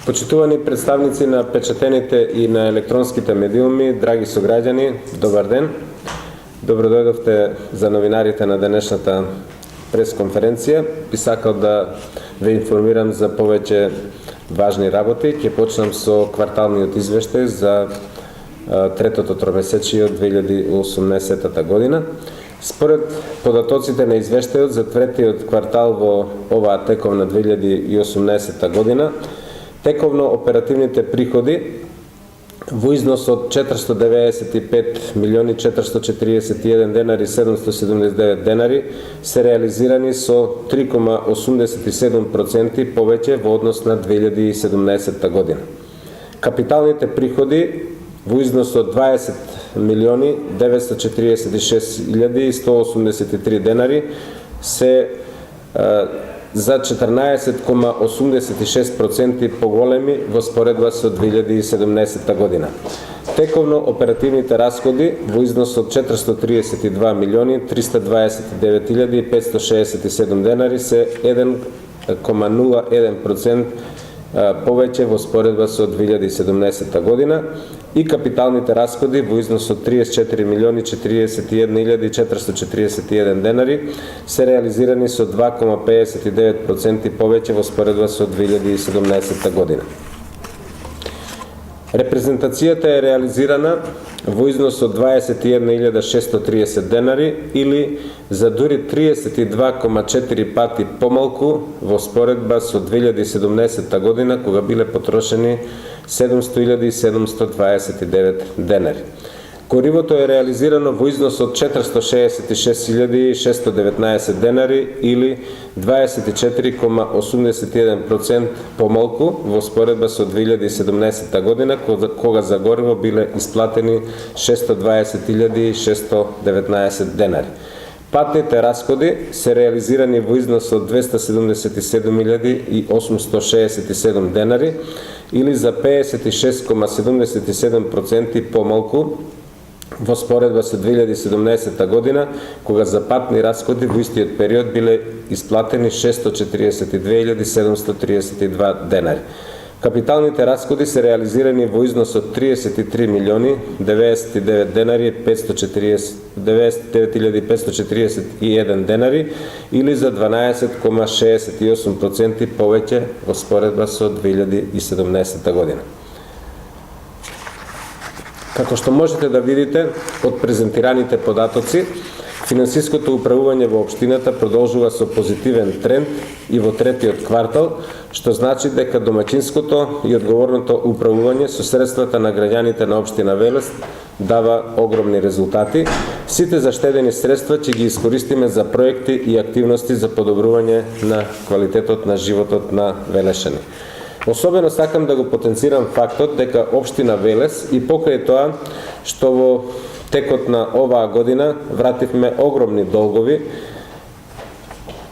Почитувани представници на печатените и на електронските медиуми, драги сограѓани, добар ден. Добро дојдовте за новинарите на денешната пресконференција. Би сакал да ве информирам за повеќе важни работи. Ќе почнам со кварталниот извештај за третото тромесечие од 2018 година. Според податоците на извештајот за третиот квартал во оваа тековна 2018 година, тековно оперативните приходи во износ од 495.441 денари 779 денари се реализирани со 3,87% повеќе во однос на 2017 година. Капиталните приходи во износ од 20.946.183 денари се за 14,86% поголеми во споредба со 2017 година. Тековно оперативните расходи во износ од 432.329.567 денари се 1,01% повеќе во споредба со 2017 година и капиталните расходи во износ од 34.041.441 денари се реализирани со 2,59% повеќе во споредба со 2017 година. Репрезентацијата е реализирана во износ од 21.630 денари или за дури 32,4 пати помалку во споредба со 2017 година, кога биле потрошени 700.729 денари. Горивото е реализирано во износ од 466.619 денари или 24,81% помалку во споредба со 2017 година, кога за гориво биле исплатени 620.619 денари. Патните расходи се реализирани во износ од 277.867 денари или за 56,77% помалку во споредба со 2017 година, кога за патни расходи во истиот период биле исплатени 642.732 денари. Капиталните расходи се реализирани во износ од 33.099 денари 99.541 денари или за 12,68% повеќе во споредба со 2017 година. Како што можете да видите од презентираните податоци, финансиското управување во општината продолжува со позитивен тренд и во третиот квартал, што значи дека домаќинското и одговорното управување со средствата на граѓаните на општина Велес дава огромни резултати. Сите заштедени средства ќе ги искористиме за проекти и активности за подобрување на квалитетот на животот на велешани. Особено сакам да го потенцирам фактот дека општина Велес и покрај тоа што во текот на оваа година вративме огромни долгови,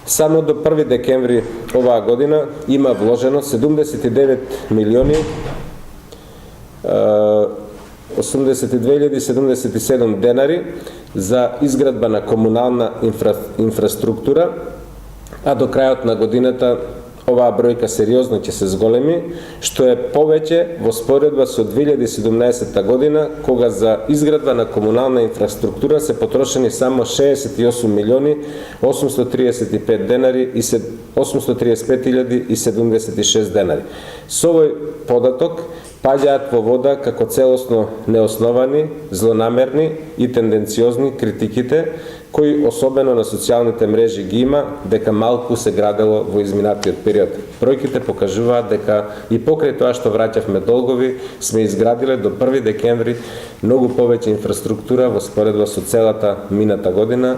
само до 1 декември оваа година има вложено 79.082.077 денари за изградба на комунална инфраструктура, а до крајот на годината оваа бројка сериозно ќе се зголеми, што е повеќе во споредба со 2017 година, кога за изградба на комунална инфраструктура се потрошени само 68.835 денари и 835.076 денари. Со овој податок паѓаат во вода како целосно неосновани, злонамерни и тенденциозни критиките, кои особено на социјалните мрежи ги има, дека малку се градело во изминатиот период. Бројките покажуваат дека и покрај тоа што враќавме долгови, сме изградиле до 1 декември многу повеќе инфраструктура во споредба со целата мината година.